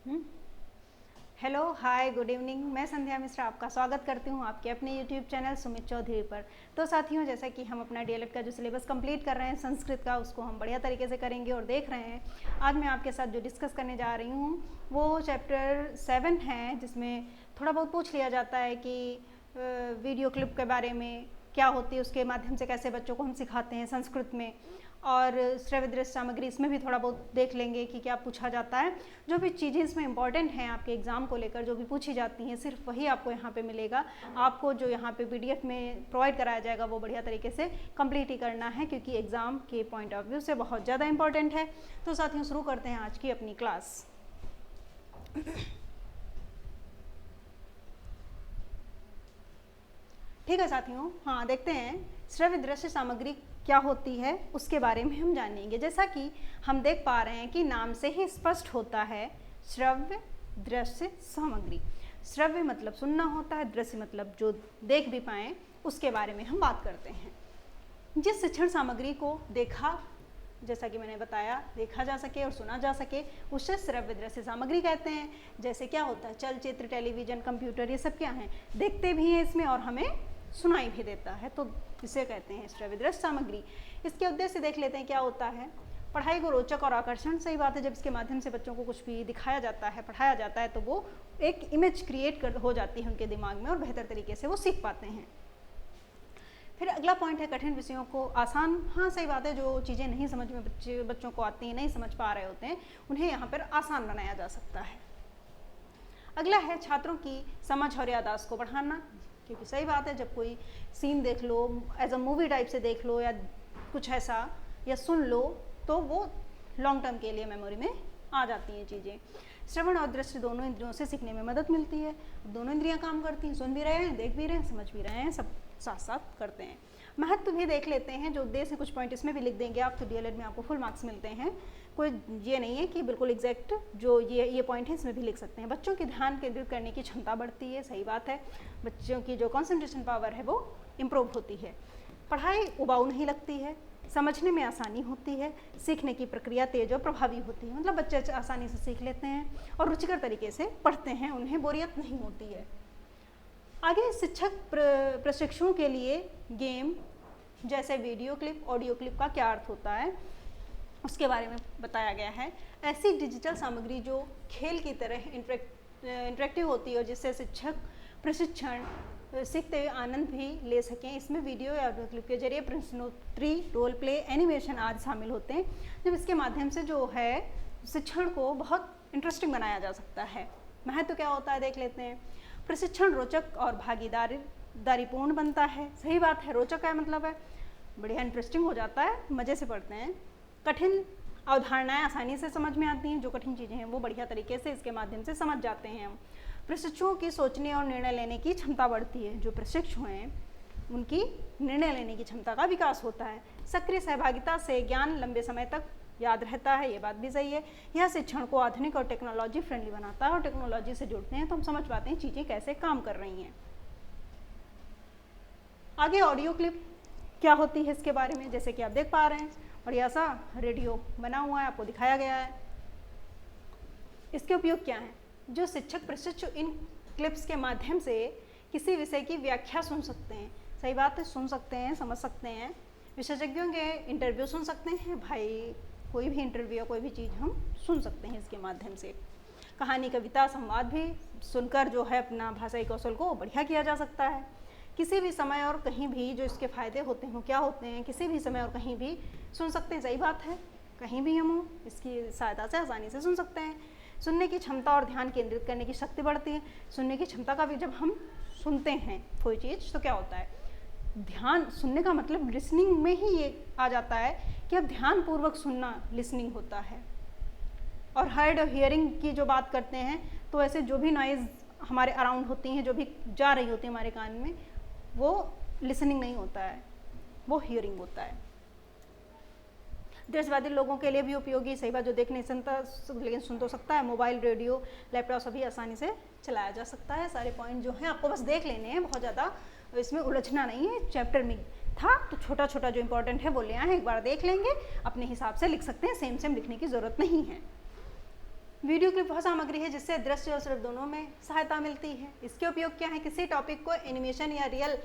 Hello, हाय, good evening. मैं संध्या मिश्रा आपका स्वागत करती हूँ आपके अपने यूट्यूब चैनल सुमित चौधरी पर। तो साथियों, जैसा कि हम अपना डीएलएड का जो सिलेबस कंप्लीट कर रहे हैं संस्कृत का, उसको हम बढ़िया तरीके से करेंगे और देख रहे हैं। आज मैं आपके साथ जो डिस्कस करने जा रही हूँ वो चैप्टर 7 है, जिसमें थोड़ा बहुत पूछ लिया जाता है कि वीडियो क्लिप के बारे में क्या होती है, उसके माध्यम से कैसे बच्चों को हम सिखाते हैं संस्कृत में, और श्रव्य दृश्य सामग्री इसमें भी थोड़ा बहुत देख लेंगे कि क्या पूछा जाता है। जो भी चीज़ें इसमें इंपॉर्टेंट हैं आपके एग्ज़ाम को लेकर, जो भी पूछी जाती हैं, सिर्फ वही आपको यहाँ पे मिलेगा। आपको जो यहाँ पे पीडीएफ में प्रोवाइड कराया जाएगा वो बढ़िया तरीके से कंप्लीट ही करना है, क्योंकि एग्ज़ाम के पॉइंट ऑफ व्यू से बहुत ज़्यादा इंपॉर्टेंट है। तो साथियों, शुरू करते हैं आज की अपनी क्लास। ठीक है साथियों, हाँ देखते हैं श्रव्य दृश्य सामग्री क्या होती है उसके बारे में हम जानेंगे। जैसा कि हम देख पा रहे हैं कि नाम से ही स्पष्ट होता है, श्रव्य दृश्य सामग्री। श्रव्य मतलब सुनना होता है, दृश्य मतलब जो देख भी पाएँ, उसके बारे में हम बात करते हैं। जिस शिक्षण सामग्री को देखा, जैसा कि मैंने बताया, देखा जा सके और सुना जा सके, उसे श्रव्य दृश्य सामग्री कहते हैं। जैसे क्या होता है, चलचित्र, टेलीविज़न, कंप्यूटर, ये सब क्या हैं, देखते भी हैं इसमें और हमें सुनाई भी देता है, तो इसे कहते हैं श्रव्य दृश्य सामग्री। इसके उद्देश्य देख लेते हैं क्या होता है। पढ़ाई को रोचक और आकर्षण, सही बात है, जब इसके माध्यम से बच्चों को कुछ भी दिखाया जाता है, पढ़ाया जाता है, तो वो एक इमेज क्रिएट हो जाती है उनके दिमाग में और बेहतर तरीके से वो सीख पाते हैं। फिर अगला पॉइंट है कठिन विषयों को आसान। हाँ सही बात है, जो चीज़ें नहीं समझ में बच्चों को आती हैं, नहीं समझ पा रहे होते हैं, उन्हें यहाँ पर आसान बनाया जा सकता है। अगला है छात्रों की समझ और याददाश्त को बढ़ाना, क्योंकि सही बात है, जब कोई सीन देख लो, एज अ मूवी टाइप से देख लो या कुछ ऐसा, या सुन लो, तो वो लॉन्ग टर्म के लिए मेमोरी में आ जाती हैं चीज़ें। श्रवण और दृष्टि दोनों इंद्रियों से सीखने में मदद मिलती है। दोनों इंद्रियां काम करती हैं, सुन भी रहे हैं, देख भी रहे हैं, समझ भी रहे हैं, सब साथ साथ करते हैं। महत्व भी देख लेते हैं, जो उद्देश्य कुछ पॉइंट इसमें भी लिख देंगे आप, तो डीएलएड में आपको फुल मार्क्स मिलते हैं। कोई ये नहीं है कि बिल्कुल एग्जैक्ट जो ये पॉइंट है इसमें भी लिख सकते हैं। बच्चों की ध्यान केंद्रित करने की क्षमता बढ़ती है, सही बात है, बच्चों की जो कंसंट्रेशन पावर है वो इम्प्रूव होती है। पढ़ाई उबाऊ नहीं लगती है, समझने में आसानी होती है, सीखने की प्रक्रिया तेज और प्रभावी होती है, मतलब बच्चे आसानी से सीख लेते हैं और रुचिकर तरीके से पढ़ते हैं, उन्हें बोरियत नहीं होती है। आगे शिक्षक प्रशिक्षुओं के लिए गेम जैसे वीडियो क्लिप, ऑडियो क्लिप का क्या अर्थ होता है, उसके बारे में बताया गया है। ऐसी डिजिटल सामग्री जो खेल की तरह इंटरेक्टिव होती है और जिससे शिक्षक प्रशिक्षण सीखते हुए आनंद भी ले सकें। इसमें वीडियो या ऑडियो क्लिप के जरिए प्रश्नोत्तरी, रोल प्ले, एनिमेशन आदि शामिल होते हैं, जब इसके माध्यम से जो है शिक्षण को बहुत इंटरेस्टिंग बनाया जा सकता है। महत्व क्या होता है देख लेते हैं। प्रशिक्षण रोचक और भागीदारीपूर्ण बनता है, सही बात है, रोचक है मतलब है बढ़िया इंटरेस्टिंग हो जाता है, मज़े से पढ़ते हैं। कठिन अवधारणाएं आसानी से समझ में आती हैं, जो कठिन चीज़ें हैं वो बढ़िया तरीके से इसके माध्यम से समझ जाते हैं हम। प्रशिक्षुओं की सोचने और निर्णय लेने की क्षमता बढ़ती है, जो प्रशिक्षु हैं उनकी निर्णय लेने की क्षमता का विकास होता है। सक्रिय सहभागिता से ज्ञान लंबे समय तक याद रहता है, ये बात भी सही है। यह शिक्षण को आधुनिक और टेक्नोलॉजी फ्रेंडली बनाता है, और टेक्नोलॉजी से जुड़ते हैं तो हम समझ पाते हैं चीज़ें कैसे काम कर रही हैं। आगे ऑडियो क्लिप क्या होती है इसके बारे में, जैसे कि आप देख पा रहे हैं, और यह ऐसा रेडियो बना हुआ है, आपको दिखाया गया है। इसके उपयोग क्या हैं। जो शिक्षक प्रशिक्षु इन क्लिप्स के माध्यम से किसी विषय की व्याख्या सुन सकते हैं, सही बात है, सुन सकते हैं, समझ सकते हैं। विशेषज्ञों के इंटरव्यू सुन सकते हैं, भाई कोई भी इंटरव्यू या कोई भी चीज़ हम सुन सकते हैं इसके माध्यम से। कहानी, कविता, संवाद भी सुनकर जो है अपना भाषाई कौशल को बढ़िया किया जा सकता है। किसी भी समय और कहीं भी जो इसके फ़ायदे होते हैं वो क्या होते हैं, किसी भी समय और कहीं भी सुन सकते हैं, सही बात है, कहीं भी हम इसकी सहायता से आसानी से सुन सकते हैं। सुनने की क्षमता और ध्यान केंद्रित करने की शक्ति बढ़ती है। सुनने की क्षमता का भी, जब हम सुनते हैं कोई चीज़ तो क्या होता है, ध्यान, सुनने का मतलब लिसनिंग में ही ये आ जाता है कि अब ध्यानपूर्वक सुनना लिसनिंग होता है। और हर्ड और हियरिंग की जो बात करते हैं, तो ऐसे जो भी नॉइज़ हमारे अराउंड होती हैं, जो भी जा रही होती है हमारे कान में, वो लिसनिंग नहीं होता है, वो हियरिंग होता है। दृष्टिबाधित लोगों के लिए भी उपयोगी, सही बात, जो देख नहीं सकता लेकिन सुन तो सकता है। मोबाइल, रेडियो, लैपटॉप सभी आसानी से चलाया जा सकता है। सारे पॉइंट जो हैं आपको बस देख लेने हैं, बहुत ज़्यादा इसमें उलझना नहीं है। चैप्टर में था तो छोटा छोटा जो इंपॉर्टेंट है वो ले आए हैं, एक बार देख लेंगे, अपने हिसाब से लिख सकते हैं, सेम सेम लिखने की ज़रूरत नहीं है। वीडियो क्लिप वह सामग्री है जिससे दृश्य और श्रव्य दोनों में सहायता मिलती है। इसके उपयोग क्या है? किसी टॉपिक को एनिमेशन या रियल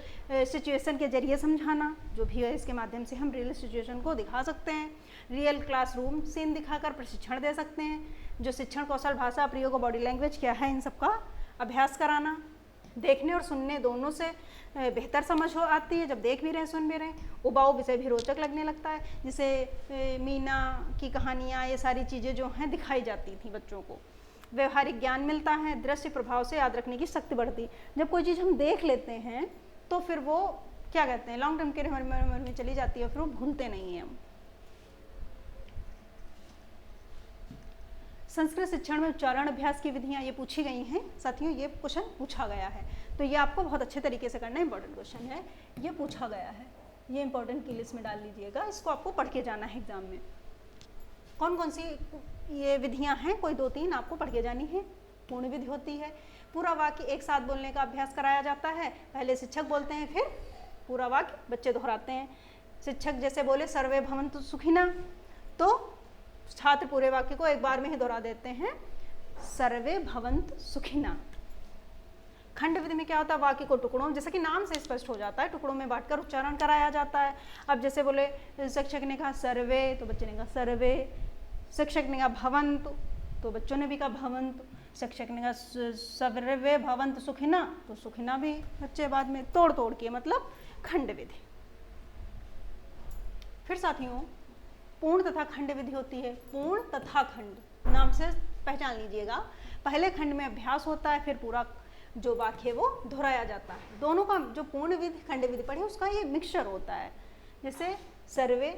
सिचुएशन के जरिए समझाना, जो भी है इसके माध्यम से हम रियल सिचुएशन को दिखा सकते हैं। रियल क्लासरूम सीन दिखाकर प्रशिक्षण दे सकते हैं। जो शिक्षण कौशल, भाषा प्रयोग और बॉडी लैंग्वेज क्या है, इन सब का अभ्यास कराना। देखने और सुनने दोनों से बेहतर समझ हो आती है। जब देख भी रहे हैं, सुन भी रहे हैं, उबाऊ विषय भी रोचक लगने लगता है। जैसे मीना की कहानियाँ, ये सारी चीज़ें जो हैं दिखाई जाती थी बच्चों को। व्यवहारिक ज्ञान मिलता है। दृश्य प्रभाव से याद रखने की शक्ति बढ़ती। जब कोई चीज़ हम देख लेते हैं तो फिर वो क्या कहते हैं, लॉन्ग टर्म के हमारे मन में चली जाती है, फिर वो भूलते नहीं हैं हम। संस्कृत शिक्षण में उच्चारण अभ्यास की विधियाँ ये पूछी गई हैं साथियों। ये क्वेश्चन पूछा गया है, तो ये आपको बहुत अच्छे तरीके से करना है। इंपॉर्टेंट क्वेश्चन है, ये पूछा गया है, ये इंपॉर्टेंट की लिस्ट में डाल लीजिएगा। इसको आपको पढ़ के जाना है एग्जाम में। कौन कौन सी ये विधियाँ हैं? कोई 2-3 आपको पढ़ के जानी है। पूर्ण विधि होती है। पूरा वाक्य एक साथ बोलने का अभ्यास कराया जाता है। पहले शिक्षक बोलते हैं, फिर पूरा वाक्य बच्चे दोहराते हैं। शिक्षक जैसे बोले सर्वे भवन्तु सुखिनः, तो छात्र पूरे वाक्य को एक बार में ही दोहरा देते हैं, सर्वे भवन्तु सुखिनः। खंड विधि में क्या होता है? वाक्य को टुकड़ों, जैसा कि नाम से स्पष्ट हो जाता है, टुकड़ों में बांटकर उच्चारण कराया जाता है। अब जैसे बोले शिक्षक ने कहा सर्वे, तो बच्चे ने कहा सर्वे। शिक्षक ने कहा भवन्तु, तो बच्चों ने भी कहा भवन्तु। शिक्षक ने कहा सर्वे भवन्तु सुखिनः, तो सुखिनः भी बच्चे बाद में तोड़ तोड़ के, मतलब खंड विधि। फिर साथियों पूर्ण तथा खंड विधि होती है। पूर्ण तथा खंड नाम से पहचान लीजिएगा। पहले खंड में अभ्यास होता है, फिर पूरा जो वाक्य वो दोहराया जाता है। दोनों का जो पूर्ण विधि खंड विधि पढ़े उसका ये मिक्सचर होता है। जैसे सर्वे,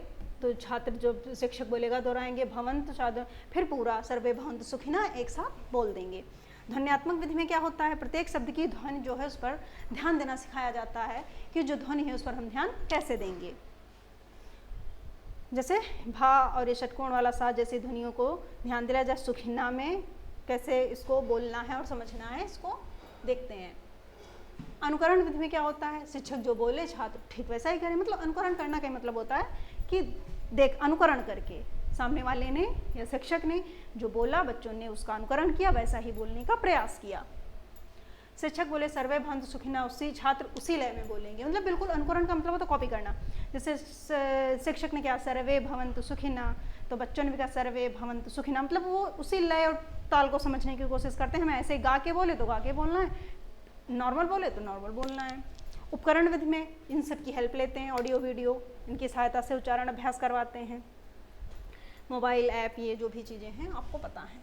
तो छात्र जो शिक्षक बोलेगा दोहराएंगे। भवन्तु छात्र, फिर पूरा सर्वे भवन्तु सुखिनः एक साथ बोल देंगे। ध्वन्यात्मक विधि में क्या होता है? प्रत्येक शब्द की ध्वनि जो है उस पर ध्यान देना सिखाया जाता है कि जो ध्वनि है उस पर हम ध्यान कैसे देंगे। जैसे भा और ये षटकोण वाला सा जैसी ध्वनियों को ध्यान दिया जाए। सुखिनः में कैसे इसको बोलना है और समझना है, इसको देखते हैं। अनुकरण विधि में क्या होता है? शिक्षक जो बोले छात्र ठीक वैसा ही करें। मतलब अनुकरण करना का मतलब होता है कि देख अनुकरण करके सामने वाले ने या शिक्षक ने जो बोला, बच्चों ने उसका अनुकरण किया, वैसा ही बोलने का प्रयास किया। शिक्षक बोले सर्वे भवन्तु सुखिनः, उसी छात्र उसी लय में बोलेंगे। मतलब बिल्कुल अनुकरण का मतलब होता है कॉपी करना। जैसे शिक्षक ने कहा सर्वे भवन्तु सुखिनः, तो बच्चों ने भी कहा सर्वे भवन्तु सुखिनः। मतलब वो उसी लय और ताल को समझने की कोशिश करते हैं। हमें ऐसे गा के बोले तो गा के बोलना है, नॉर्मल बोले तो नॉर्मल बोलना है। उपकरण विधि में इन सब की हेल्प लेते हैं, ऑडियो वीडियो, इनकी सहायता से उच्चारण अभ्यास करवाते हैं। मोबाइल ऐप, ये जो भी चीज़ें हैं आपको पता है।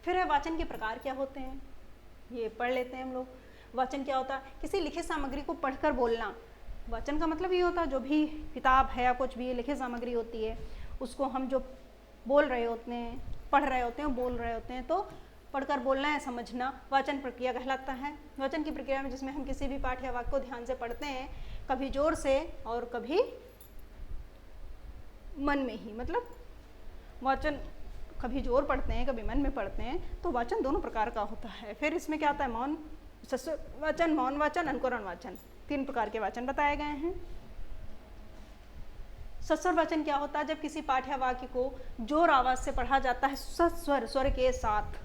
फिर है वाचन के प्रकार क्या होते हैं, ये पढ़ लेते हैं हम लोग। वाचन क्या होता है? किसी लिखित सामग्री को पढ़कर बोलना। वाचन का मतलब ये होता है जो भी किताब है या कुछ भी लिखित सामग्री होती है उसको हम जो बोल रहे होते हैं, पढ़ रहे होते हैं, बोल रहे होते हैं, तो पढ़कर बोलना है, समझना वाचन प्रक्रिया कहलाता है। वाचन की प्रक्रिया में जिसमें हम किसी भी पाठ या वाक्य को ध्यान से पढ़ते हैं, कभी जोर से और कभी मन में ही। मतलब वाचन कभी जोर पढ़ते हैं, कभी मन में पढ़ते हैं, तो वाचन दोनों प्रकार का होता है। फिर इसमें क्या आता है? मौन वाचन, मौन वाचन, अनुकरण वाचन, 3 प्रकार के वाचन बताए गए हैं। सस्वर वाचन क्या होता है? जब किसी पाठ या वाक्य को जोर आवाज से पढ़ा जाता है सस्वर स्वर के साथ,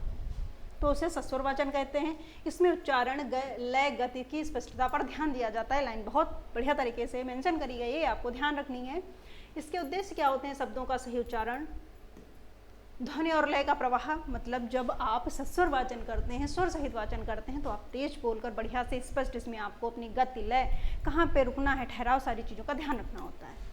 तो उसे सस्वर वाचन कहते हैं। इसमें उच्चारण, लय, गति की स्पष्टता पर ध्यान दिया जाता है। लाइन बहुत बढ़िया तरीके से मेंशन करी गई है, आपको ध्यान रखनी है। इसके उद्देश्य क्या होते हैं? शब्दों का सही उच्चारण, ध्वनि और लय का प्रवाह। मतलब जब आप सस्वर वाचन करते हैं, स्वर सहित वाचन करते हैं, तो आप तेज बोलकर बढ़िया से स्पष्ट, इसमें आपको अपनी गति, लय, कहाँ पे रुकना है, ठहराव, सारी चीज़ों का ध्यान रखना होता है।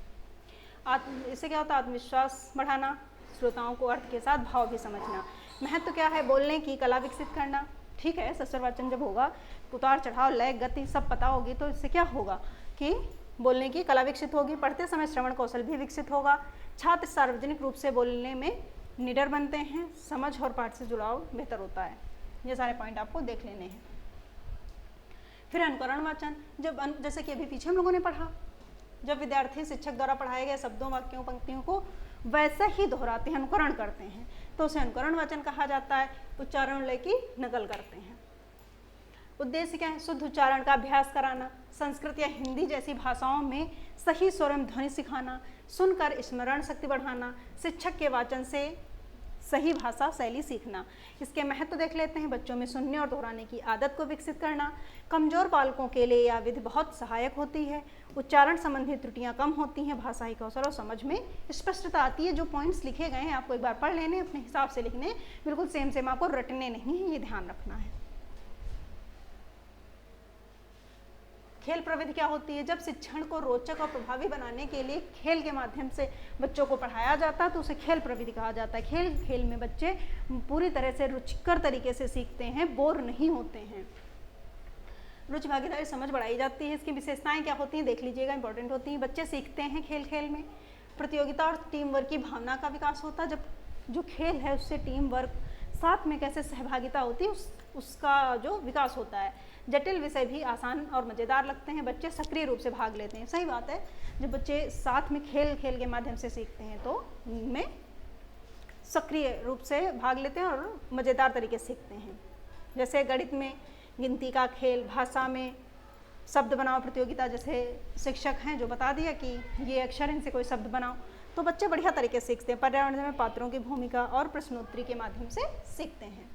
इससे क्या होता है? आत्मविश्वास बढ़ाना, श्रोताओं को अर्थ के साथ भाव भी समझना। महत्व क्या है? बोलने की कला विकसित करना। ठीक है, सस्वर वाचन जब होगा, उतार चढ़ाव, लय, गति सब पता होगी, तो इससे क्या होगा कि बोलने की कला विकसित होगी। पढ़ते समय श्रवण कौशल भी विकसित होगा। छात्र सार्वजनिक रूप से बोलने में निडर बनते हैं। समझ और पाठ से जुड़ाव बेहतर होता है। ये सारे पॉइंट आपको देख लेने हैं। फिर अनुकरण वाचन, जब जैसे कि अभी पीछे हम लोगों ने पढ़ा, जब विद्यार्थी शिक्षक द्वारा पढ़ाए गए शब्दों, वाक्यों, पंक्तियों को वैसा ही दोहराते हैं, अनुकरण करते हैं, तो उसे अनुकरण वाचन कहा जाता है। उच्चारण लय की नकल करते हैं। उद्देश्य क्या है? शुद्ध उच्चारण का अभ्यास कराना, संस्कृत या हिंदी जैसी भाषाओं में सही स्वर एवं ध्वनि सिखाना, सुनकर स्मरण शक्ति बढ़ाना, शिक्षक के वाचन से सही भाषा शैली सीखना। इसके महत्व देख लेते हैं। बच्चों में सुनने और दोहराने की आदत को विकसित करना। कमजोर बालकों के लिए यह विधि बहुत सहायक होती है। उच्चारण संबंधी त्रुटियां कम होती हैं। भाषाई कौशल और समझ में स्पष्टता आती है। जो पॉइंट्स लिखे गए हैं आपको एक बार पढ़ लेने, अपने हिसाब से लिखने, बिल्कुल सेम सेम आपको रटने नहीं है, ये ध्यान रखना है। खेल प्रविधि क्या होती है? जब शिक्षण को रोचक और प्रभावी बनाने के लिए खेल के माध्यम से बच्चों को पढ़ाया जाता है तो उसे खेल प्रविधि कहा जाता है। खेल खेल में बच्चे पूरी तरह से रुचिकर तरीके से सीखते हैं, बोर नहीं होते हैं। रुचि भागीदारी समझ बढ़ाई जाती है। इसकी विशेषताएं क्या होती हैं देख लीजिएगा, इंपॉर्टेंट होती हैं। बच्चे सीखते हैं खेल खेल में। प्रतियोगिता और टीम वर्क की भावना का विकास होता है। जब जो खेल है उससे टीम वर्क, साथ में कैसे सहभागिता होती है, उसका जो विकास होता है। जटिल विषय भी आसान और मज़ेदार लगते हैं। बच्चे सक्रिय रूप से भाग लेते हैं। सही बात है, जब बच्चे साथ में खेल खेल के माध्यम से सीखते हैं तो उनमें सक्रिय रूप से भाग लेते हैं और मज़ेदार तरीके से सीखते हैं। जैसे गणित में गिनती का खेल, भाषा में शब्द बनाओ प्रतियोगिता, जैसे शिक्षक हैं जो बता दिया कि ये अक्षर इनसे कोई शब्द बनाओ, तो बच्चे बढ़िया तरीके से सीखते हैं। पर्यावरण में पात्रों की भूमिका और प्रश्नोत्तरी के माध्यम से सीखते हैं।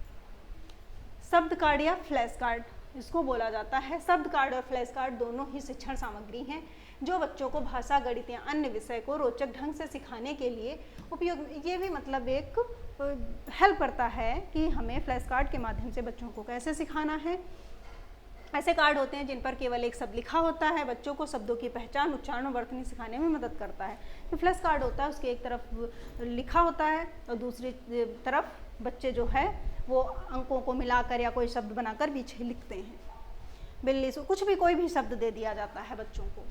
शब्द कार्ड या फ्लैश कार्ड इसको बोला जाता है। शब्द कार्ड और फ्लैश कार्ड दोनों ही शिक्षण सामग्री हैं जो बच्चों को भाषा, गणित या अन्य विषय को रोचक ढंग से सिखाने के लिए उपयोग, ये भी मतलब एक हेल्प करता है कि हमें फ्लैश कार्ड के माध्यम से बच्चों को कैसे सिखाना है। ऐसे कार्ड होते हैं जिन पर केवल एक शब्द लिखा होता है। बच्चों को शब्दों की पहचान, उच्चारण और वर्तनी सिखाने में मदद करता है। तो फ्लैश कार्ड होता है उसके एक तरफ लिखा होता है और दूसरी तरफ बच्चे जो है वो अंकों को मिलाकर या कोई शब्द बनाकर पीछे लिखते हैं। बिल्ली से कुछ भी, कोई भी शब्द दे दिया जाता है बच्चों को।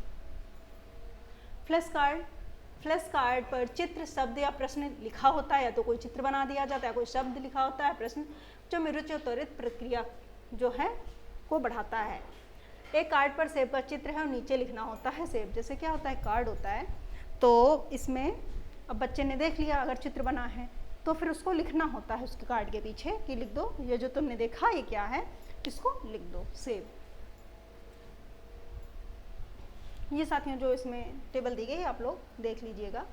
फ्लैश कार्ड पर चित्र, शब्द या प्रश्न लिखा होता है, या तो कोई चित्र बना दिया जाता है, कोई शब्द लिखा होता है, प्रश्न, जो रुचि और त्वरित प्रक्रिया जो है को बढ़ाता है। एक कार्ड पर सेब का चित्र है और नीचे लिखना होता है सेब। जैसे क्या होता है, कार्ड होता है तो इसमें अब बच्चे ने देख लिया अगर चित्र बना है तो फिर उसको लिखना होता है उसके कार्ड के पीछे कि लिख दो ये जो तुमने देखा ये क्या है, इसको लिख दो सेब। ये साथियों जो इसमें टेबल दी गई आप लोग देख लीजिएगा।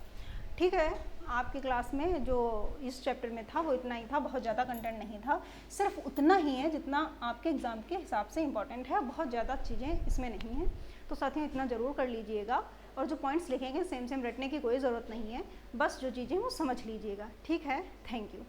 ठीक है, आपकी क्लास में जो इस चैप्टर में था वो इतना ही था, बहुत ज़्यादा कंटेंट नहीं था, सिर्फ उतना ही है जितना आपके एग्ज़ाम के हिसाब से इम्पॉर्टेंट है। बहुत ज़्यादा चीज़ें इसमें नहीं हैं, तो साथियों इतना ज़रूर कर लीजिएगा। और जो पॉइंट्स लिखेंगे सेम सेम रटने की कोई ज़रूरत नहीं है, बस जो चीज़ें वो समझ लीजिएगा। ठीक है, थैंक यू।